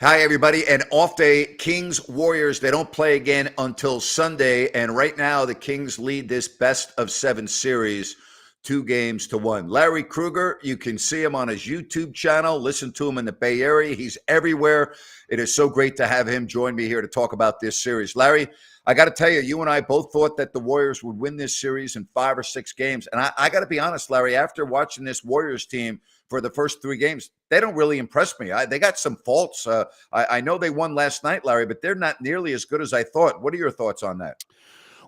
Hi, everybody. An off day. Kings, Warriors, they don't play again until Sunday. And right now, the Kings lead this best of seven series 2-1. Larry Krueger, you can see him on his YouTube channel. Listen to him in the Bay Area. He's everywhere. It is so great to have him join me here to talk about this series. Larry, I got to tell you, you and I both thought that the Warriors would win this series in 5 or 6 games. And I got to be honest, Larry, after watching this Warriors team for the first 3 games, they don't really impress me. They got some faults. I know they won last night, Larry, but they're not nearly as good as I thought. What are your thoughts on that?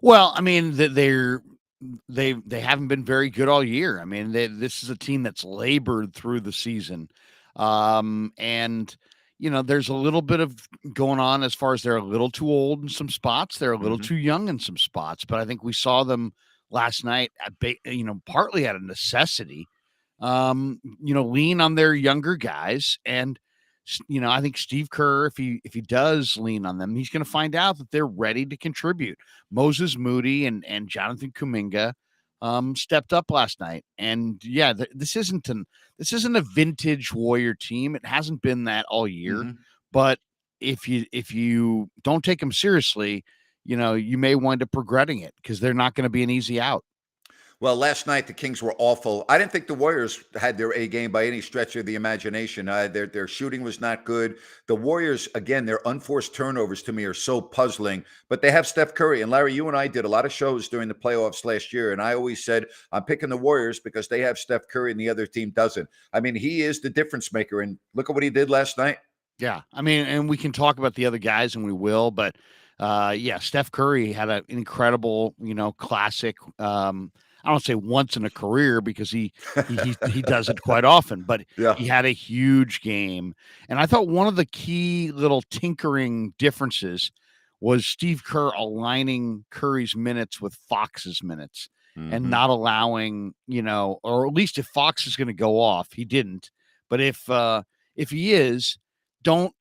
Well, I mean, they haven't been very good all year. I mean, this is a team that's labored through the season, and there's a little bit of going on as far as they're a little too old in some spots, they're a little Mhm. too young in some spots. But I think we saw them last night, partly out of necessity, lean on their younger guys. And I think Steve Kerr, if he does lean on them, he's going to find out that they're ready to contribute. Moses Moody and Jonathan Kuminga stepped up last night, and yeah, this isn't a vintage Warrior team. It hasn't been that all year, Mhm. but if you don't take them seriously, you may wind up regretting it because they're not going to be an easy out. Well, last night the Kings were awful. I didn't think the Warriors had their A game by any stretch of the imagination. Their shooting was not good. The Warriors, again, their unforced turnovers to me are so puzzling. But they have Steph Curry. And Larry, you and I did a lot of shows during the playoffs last year, and I always said I'm picking the Warriors because they have Steph Curry and the other team doesn't. I mean, he is the difference maker. And look at what he did last night. Yeah, I mean, and we can talk about the other guys, and we will, but yeah, Steph Curry had an incredible, classic. I don't say once in a career because he does it quite often, but Yeah. he had a huge game, and I thought one of the key little tinkering differences was Steve Kerr aligning Curry's minutes with Fox's minutes and Hmm. not allowing, or at least if Fox is going to go off, he didn't, but if he is, don't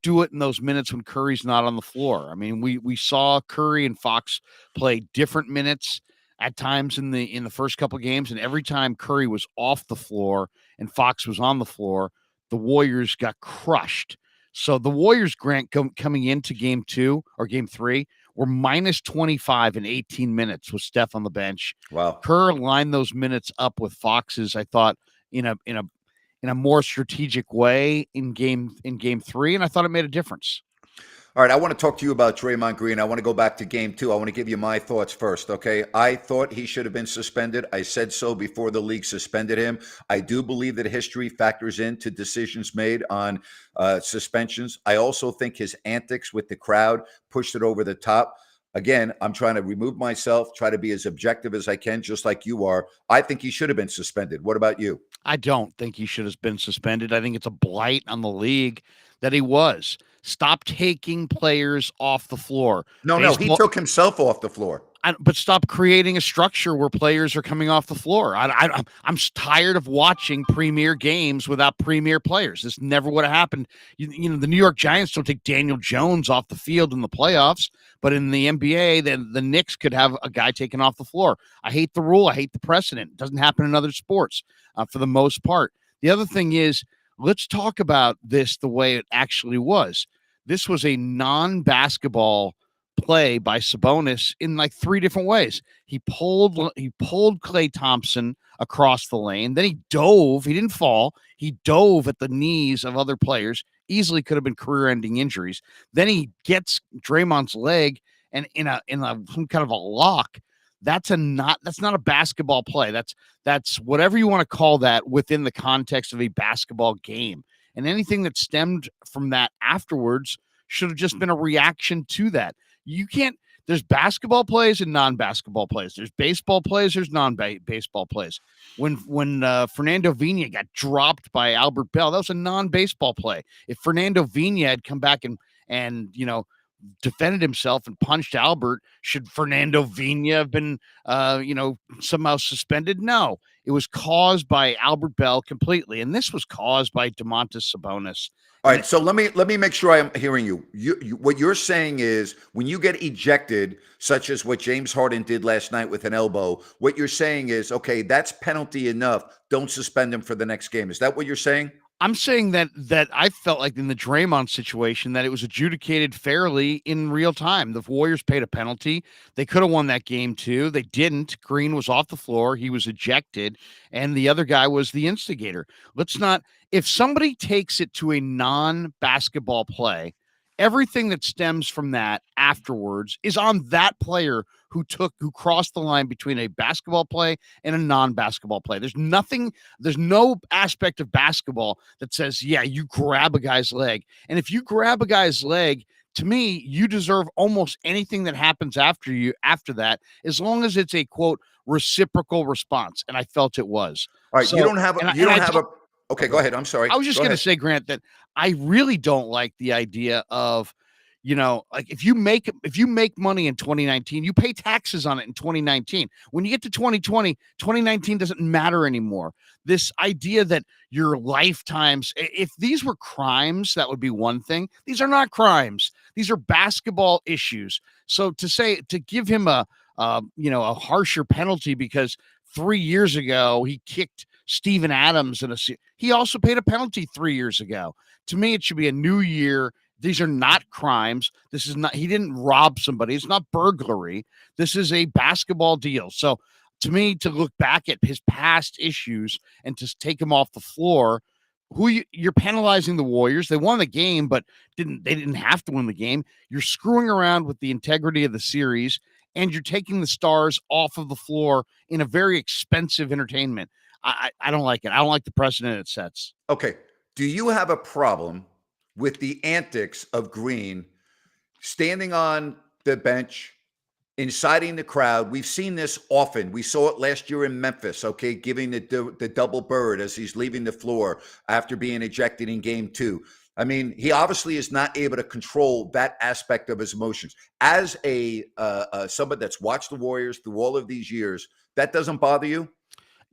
do it in those minutes when Curry's not on the floor. I mean, we saw Curry and Fox play different minutes at times in the first couple of games, and every time Curry was off the floor and Fox was on the floor, the Warriors got crushed. So the Warriors, Grant, coming into game 2 or game 3, were minus 25 in 18 minutes with Steph on the bench. Wow. Kerr lined those minutes up with Fox's, I thought, in a more strategic way in game 3, and I thought it made a difference. All right, I want to talk to you about Draymond Green. I want to go back to game 2. I want to give you my thoughts first, okay? I thought he should have been suspended. I said so before the league suspended him. I do believe that history factors into decisions made on suspensions. I also think his antics with the crowd pushed it over the top. Again, I'm trying to remove myself, try to be as objective as I can, just like you are. I think he should have been suspended. What about you? I don't think he should have been suspended. I think it's a blight on the league that he was. Stop taking players off the floor. No, he Baseball, took himself off the floor. but stop creating a structure where players are coming off the floor. I'm tired of watching premier games without premier players. This never would have happened. The New York Giants don't take Daniel Jones off the field in the playoffs, but in the NBA, then the Knicks could have a guy taken off the floor. I hate the rule. I hate the precedent. It doesn't happen in other sports for the most part. The other thing is, let's talk about this the way it actually was. This was a non-basketball play by Sabonis in like 3 different ways. He pulled Klay Thompson across the lane. Then he dove. He didn't fall. He dove at the knees of other players. Easily could have been career-ending injuries. Then he gets Draymond's leg and in some kind of a lock. That's not a basketball play. That's whatever you want to call that within the context of a basketball game. And anything that stemmed from that afterwards should have just been a reaction to that. You can't. There's basketball plays and non-basketball plays. There's baseball plays. There's non-baseball plays. When Fernando Vina got dropped by Albert Bell, that was a non-baseball play. If Fernando Vina had come back and defended himself and punched Albert, should Fernando Vina have been somehow suspended? No, it was caused by Albert Bell completely, and this was caused by Domantas Sabonis. All And right, so let me make sure I'm hearing you. What you're saying is when you get ejected, such as what James Harden did last night with an elbow, what you're saying is, okay, that's penalty enough. Don't suspend him for the next game. Is that what you're saying? I'm saying that I felt like in the Draymond situation that it was adjudicated fairly in real time. The Warriors paid a penalty. They could have won that game too. They didn't. Green was off the floor. He was ejected, and the other guy was the instigator. Let's not. If somebody takes it to a non-basketball play, everything that stems from that afterwards is on that player who crossed the line between a basketball play and a non-basketball play. There's no aspect of basketball that says, yeah, you grab a guy's leg. And if you grab a guy's leg, to me, you deserve almost anything that happens after that, as long as it's a quote reciprocal response. And I felt it was. All right, So, you don't have a. Okay, okay. go ahead. I'm sorry. I was just Go going to ahead. say, Grant, that I really don't like the idea of, like if you make money in 2019, you pay taxes on it in 2019. When you get to 2020, 2019 doesn't matter anymore. This idea that your lifetimes, if these were crimes, that would be one thing. These are not crimes. These are basketball issues. So to give him a harsher penalty because 3 years ago he kicked Steven Adams he also paid a penalty 3 years ago. To me, it should be a new year. These are not crimes. This is not, he didn't rob somebody. It's not burglary. This is a basketball deal. So to me, to look back at his past issues and to take him off the floor, you're penalizing the Warriors. They won the game, but they didn't have to win the game. You're screwing around with the integrity of the series, and you're taking the stars off of the floor in a very expensive entertainment. I don't like it. I don't like the precedent it sets. Okay. Do you have a problem with the antics of Green standing on the bench, inciting the crowd? We've seen this often. We saw it last year in Memphis, okay, giving the double bird as he's leaving the floor after being ejected in game 2. I mean, he obviously is not able to control that aspect of his emotions. As somebody that's watched the Warriors through all of these years, that doesn't bother you?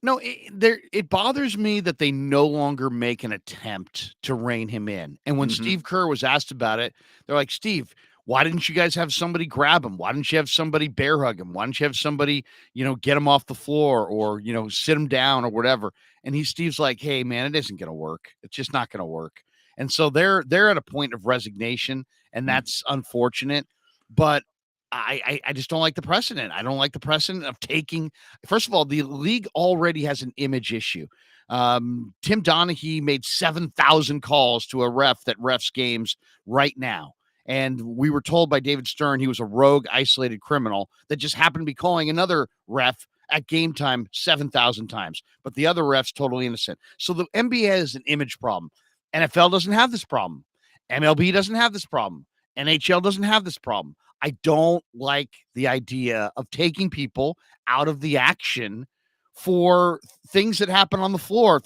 No, it bothers me that they no longer make an attempt to rein him in. And when Steve Kerr was asked about it, they're like, Steve, why didn't you guys have somebody grab him? Why didn't you have somebody bear hug him? Why didn't you have somebody, get him off the floor or, sit him down or whatever? And Steve's like, hey, man, it isn't going to work. It's just not going to work. And so they're at a point of resignation, and that's unfortunate. But I just don't like the precedent. I don't like the precedent of taking. First of all, the league already has an image issue. Tim Donaghy made 7,000 calls to a ref that refs games right now. And we were told by David Stern he was a rogue, isolated criminal that just happened to be calling another ref at game time 7,000 times. But the other ref's totally innocent. So the NBA has an image problem. NFL doesn't have this problem. MLB doesn't have this problem. NHL doesn't have this problem. I don't like the idea of taking people out of the action for things that happen on the floor.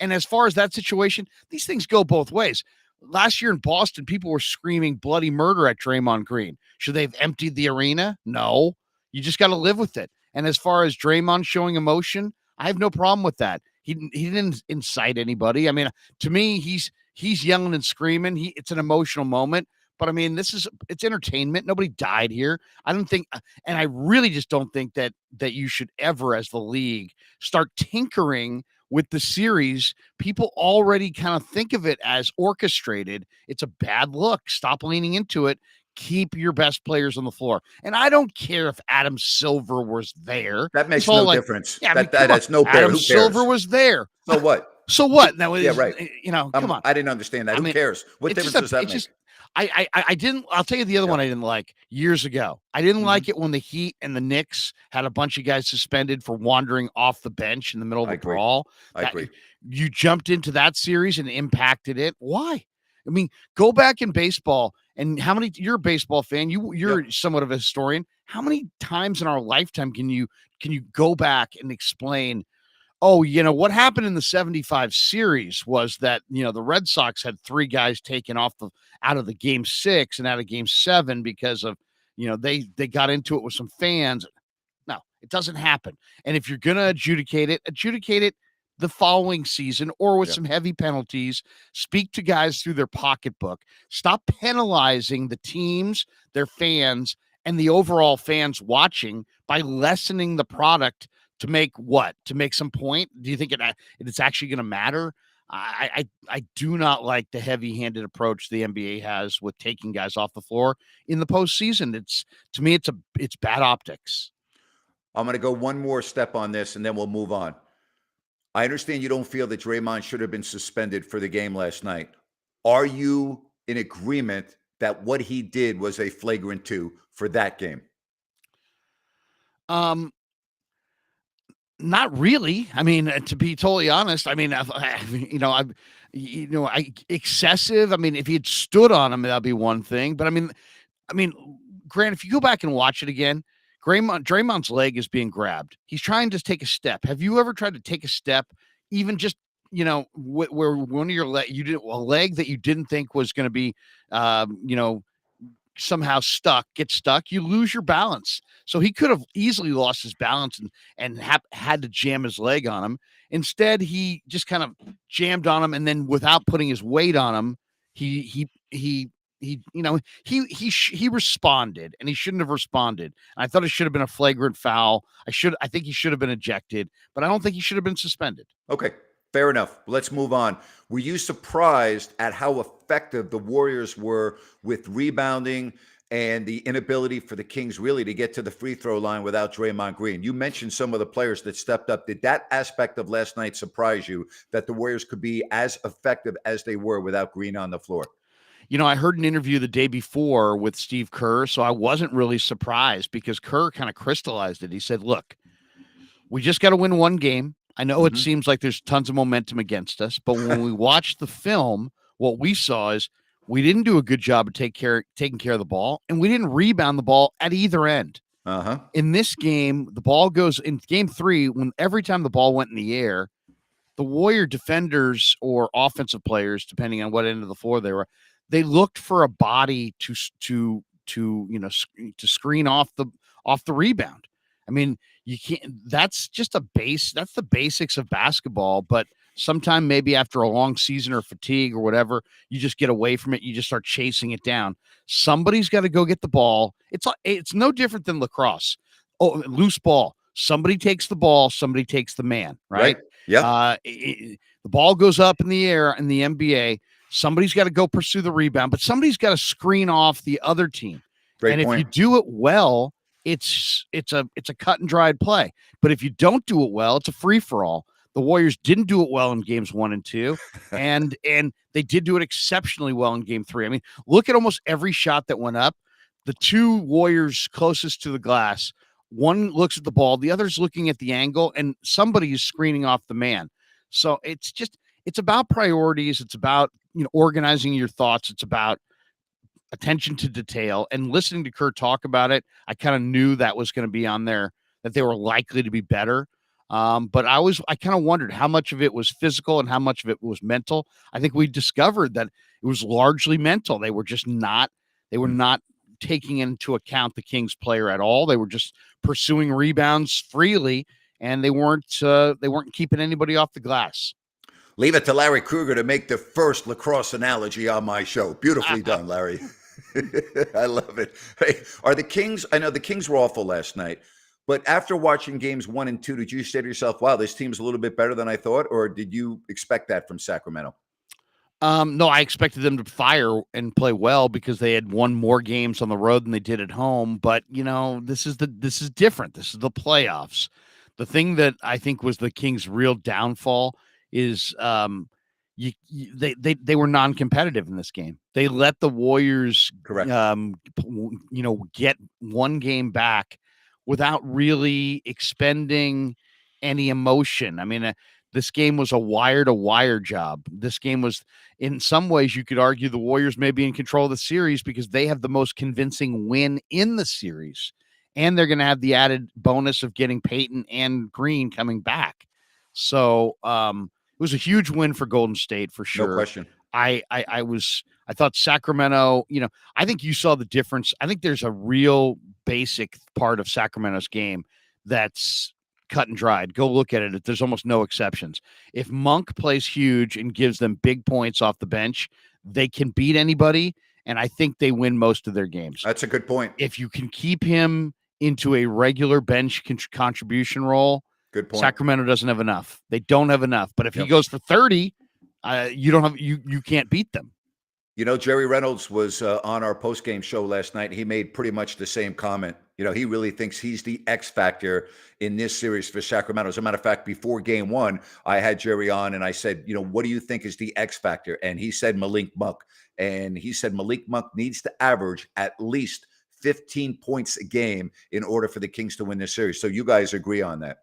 And as far as that situation, these things go both ways. Last year in Boston, people were screaming bloody murder at Draymond Green. Should they have emptied the arena? No. You just got to live with it. And as far as Draymond showing emotion, I have no problem with that. He didn't incite anybody. I mean, to me, he's yelling and screaming. It's an emotional moment. But I mean, it's entertainment. Nobody died here. I don't think, and I really just don't think that you should ever, as the league, start tinkering with the series. People already kind of think of it as orchestrated. It's a bad look. Stop leaning into it. Keep your best players on the floor. And I don't care if Adam Silver was there. That makes no difference. Yeah, that's no bear. Adam Silver was there. So what? So what? Now, yeah, right. Come on. I didn't understand that. Who cares? What difference does that make? I didn't. I'll tell you the other one I didn't like years ago. I didn't like it when the Heat and the Knicks had a bunch of guys suspended for wandering off the bench in the middle of a brawl. I agree. You jumped into that series and impacted it. Why? I mean, go back in baseball and you're a baseball fan. You're somewhat of a historian. How many times in our lifetime can you go back and explain, oh, what happened in the 75 series was that, the Red Sox had 3 guys taken out of the game 6 and out of game 7 because of, they got into it with some fans. No, it doesn't happen. And if you're going to adjudicate it the following season or with some heavy penalties. Speak to guys through their pocketbook. Stop penalizing the teams, their fans, and the overall fans watching by lessening the product to make what? To make some point? Do you think it's actually going to matter? I do not like the heavy-handed approach the NBA has with taking guys off the floor in the postseason. To me, it's bad optics. I'm going to go one more step on this, and then we'll move on. I understand you don't feel that Draymond should have been suspended for the game last night. Are you in agreement that what he did was a flagrant 2 for that game? Not really. I mean, to be totally honest, I mean, excessive. I mean, if he had stood on him, that'd be one thing. But I mean, Grant, if you go back and watch it again, Draymond's leg is being grabbed. He's trying to take a step. Have you ever tried to take a step, even just where one of your you did a leg that you didn't think was going to be, somehow get stuck, you lose your balance. So he could have easily lost his balance and had to jam his leg on him. Instead, he just kind of jammed on him, and then without putting his weight on him, he responded, and he shouldn't have responded. And I thought it should have been a flagrant foul. I think he should have been ejected, but I don't think he should have been suspended. Okay. Fair enough. Let's move on. Were you surprised at how effective the Warriors were with rebounding and the inability for the Kings really to get to the free throw line without Draymond Green? You mentioned some of the players that stepped up. Did that aspect of last night surprise you, that the Warriors could be as effective as they were without Green on the floor? I heard an interview the day before with Steve Kerr, so I wasn't really surprised because Kerr kind of crystallized it. He said, look, we just got to win one game. I know it seems like there's tons of momentum against us, but when we watched the film, what we saw is we didn't do a good job of taking care of the ball, and we didn't rebound the ball at either end. In this game, the ball goes in game 3, when every time the ball went in the air, the Warrior defenders or offensive players, depending on what end of the floor they were, they looked for a body to screen off the rebound. I mean, you can't, that's the basics of basketball, but sometime maybe after a long season or fatigue or whatever, you just get away from it. You just start chasing it down. Somebody's got to go get the ball. It's no different than lacrosse. Oh, loose ball. Somebody takes the ball. Somebody takes the man, right? Yeah. The ball goes up in the air in the NBA. Somebody's got to go pursue the rebound, but somebody's got to screen off the other team. Great point. If you do it well, it's a cut and dried play. But if you don't do it well, it's a free for all. The Warriors didn't do it well in games 1 and 2, and they did do it exceptionally well in game 3. I mean, look at almost every shot that went up. The two Warriors closest to the glass, one looks at the ball, the other's looking at the angle, and somebody is screening off the man. So it's about priorities. It's about organizing your thoughts. It's about attention to detail, and listening to Kurt talk about it, I kind of knew that was going to be on there, that they were likely to be better. But I kind of wondered how much of it was physical and how much of it was mental. I think we discovered that it was largely mental. They were not taking into account the Kings player at all. They were just pursuing rebounds freely, and they weren't keeping anybody off the glass. Leave it to Larry Krueger to make the first lacrosse analogy on my show. Beautifully done, Larry. I love it. Hey, are the Kings, I know the Kings were awful last night, but after watching games 1 and 2, did you say to yourself, wow, this team's a little bit better than I thought? Or did you expect that from Sacramento? No, I expected them to fire and play well because they had won more games on the road than they did at home. But this is different. This is the playoffs. The thing that I think was the Kings' real downfall is they were non-competitive in this game. They let the Warriors get one game back without really expending any emotion. I mean, this game was a wire-to-wire job. This game was, in some ways, you could argue the Warriors may be in control of the series because they have the most convincing win in the series, and they're going to have the added bonus of getting Peyton and Green coming back. So it was a huge win for Golden State for sure. No question. I thought Sacramento, I think you saw the difference. I think there's a real basic part of Sacramento's game that's cut and dried. Go look at it. There's almost no exceptions. If Monk plays huge and gives them big points off the bench, they can beat anybody, and I think they win most of their games. That's a good point. If you can keep him into a regular bench contribution role, good point. Sacramento doesn't have enough. They don't have enough. But if he goes for 30, You can't beat them. You know, Jerry Reynolds was on our post-game show last night. He made pretty much the same comment. You know, he really thinks he's the X factor in this series for Sacramento. As a matter of fact, before game one, I had Jerry on and I said, you know, what do you think is the X factor? And he said Malik Monk. And he said Malik Monk needs to average at least 15 points a game in order for the Kings to win this series. So you guys agree on that?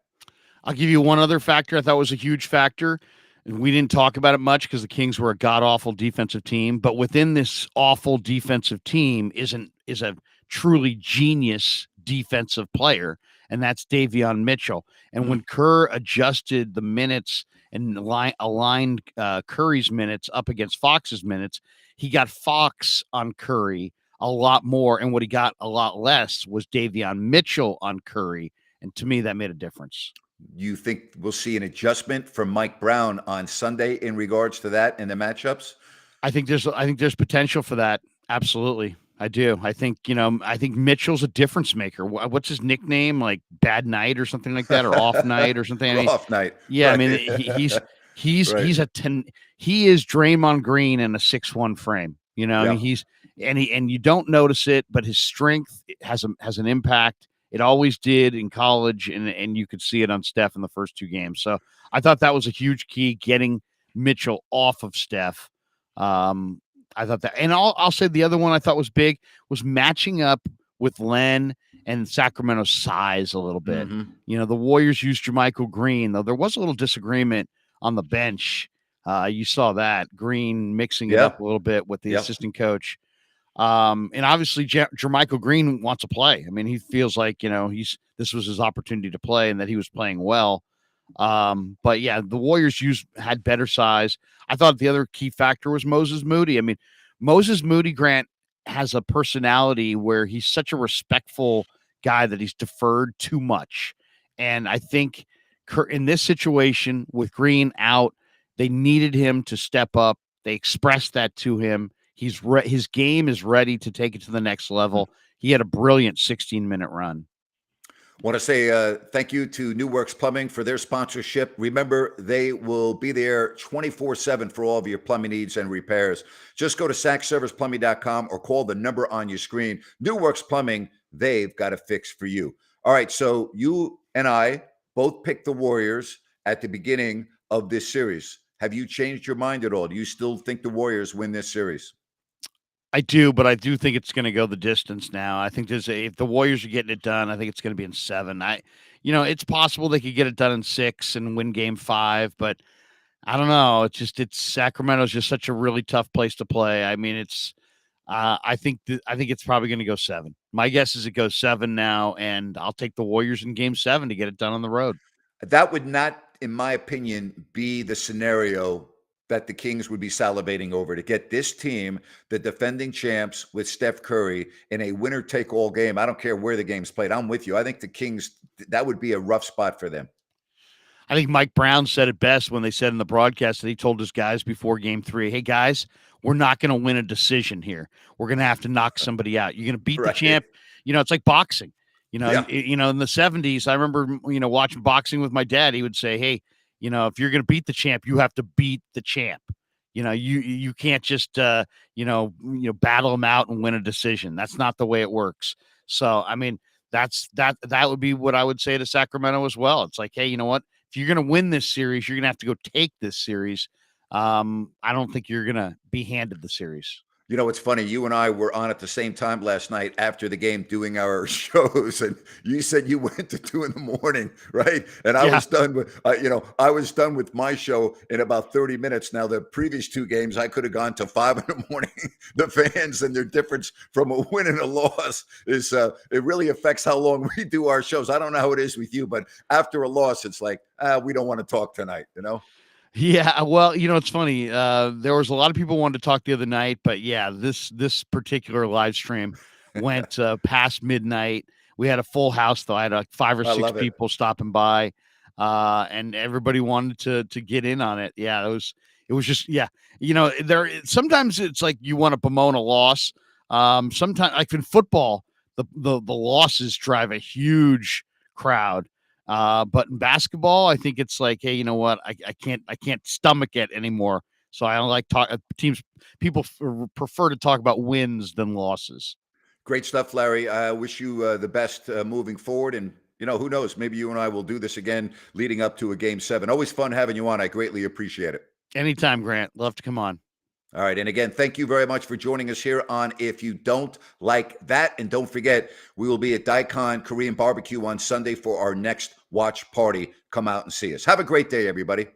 I'll give you one other factor I thought was a huge factor. And we didn't talk about it much because the Kings were a god-awful defensive team. But within this awful defensive team is a truly genius defensive player, and that's Davion Mitchell. And when Kerr adjusted the minutes and aligned Curry's minutes up against Fox's minutes, he got Fox on Curry a lot more, and what he got a lot less was Davion Mitchell on Curry. And to me, that made a difference. You think we'll see an adjustment from Mike Brown on Sunday in regards to that in the matchups? I think there's potential for that. Absolutely. I do. I think Mitchell's a difference maker. What's his nickname? Like Bad Night or something like that, or Off Night or something. I mean, Off Night. Yeah. Right. I mean, he's Right. he is Draymond Green in a 6'1" frame. You know, Yeah. I mean, and you don't notice it, but his strength has an impact. It always did in college, and you could see it on Steph in the first two games. So I thought that was a huge key, getting Mitchell off of Steph. I thought that, and I'll say the other one I thought was big was matching up with Len and Sacramento's size a little bit. Mhm. You know, the Warriors used Jermichael Green, though there was a little disagreement on the bench. You saw that Green mixing it Yeah. up a little bit with the Yep. assistant coach. And obviously Jermichael Green wants to play. I mean, he feels like, you know, this was his opportunity to play and that he was playing well. But yeah, the Warriors had better size. I thought the other key factor was Moses Moody. I mean, Moses Moody, Grant, has a personality where he's such a respectful guy that he's deferred too much. And I think in this situation with Green out, they needed him to step up. They expressed that to him. His game is ready to take it to the next level. He had a brilliant 16-minute run. Want to say thank you to New Works Plumbing for their sponsorship. Remember, they will be there 24/7 for all of your plumbing needs and repairs. Just go to sackserviceplumbing.com or call the number on your screen. New Works Plumbing, they've got a fix for you. All right, so you and I both picked the Warriors at the beginning of this series. Have you changed your mind at all? Do you still think the Warriors win this series? I do, but I do think it's going to go the distance now. I think if the Warriors are getting it done, I think it's going to be in 7. It's possible they could get it done in 6 and win game 5, but I don't know. It's Sacramento's just such a really tough place to play. I mean, I think it's probably going to go 7. My guess is it goes 7 now, and I'll take the Warriors in game 7 to get it done on the road. That would not, in my opinion, be the scenario that the Kings would be salivating over, to get this team, the defending champs, with Steph Curry in a winner-take-all game. I don't care where the game's played. I'm with you. I think the Kings, that would be a rough spot for them. I think Mike Brown said it best when they said in the broadcast that he told his guys before game 3, hey, guys, we're not going to win a decision here. We're going to have to knock somebody out. You're going to beat the champ. You know, it's like boxing. In the 70s, I remember, watching boxing with my dad. He would say, hey, if you're going to beat the champ, you have to beat the champ. You can't just, battle him out and win a decision. That's not the way it works. So, I mean, that would be what I would say to Sacramento as well. It's like, hey, you know what? If you're going to win this series, you're going to have to go take this series. I don't think you're going to be handed the series. You know, it's funny. You and I were on at the same time last night after the game doing our shows, and you said you went to 2 a.m, right? And I was done with, I was done with my show in about 30 minutes. Now, the previous 2 games, I could have gone to 5 a.m. The fans and their difference from a win and a loss is, it really affects how long we do our shows. I don't know how it is with you, but after a loss, it's like, we don't want to talk tonight, Yeah, well, it's funny. There was a lot of people wanted to talk the other night, but yeah, this particular live stream went past midnight. We had a full house, though. I had 5 or 6 people stopping by, and everybody wanted to get in on it. Yeah, it was just sometimes it's like you want to bemoan a loss. Sometimes, like in football, the losses drive a huge crowd. But in basketball, I think it's like, hey, you know what? I can't stomach it anymore. So I don't like teams. People prefer to talk about wins than losses. Great stuff, Larry. I wish you the best moving forward. And, who knows? Maybe you and I will do this again leading up to a game 7. Always fun having you on. I greatly appreciate it. Anytime, Grant. Love to come on. All right. And again, thank you very much for joining us here on If You Don't Like That. And don't forget, we will be at Daikon Korean Barbecue on Sunday for our next watch party. Come out and see us. Have a great day, everybody.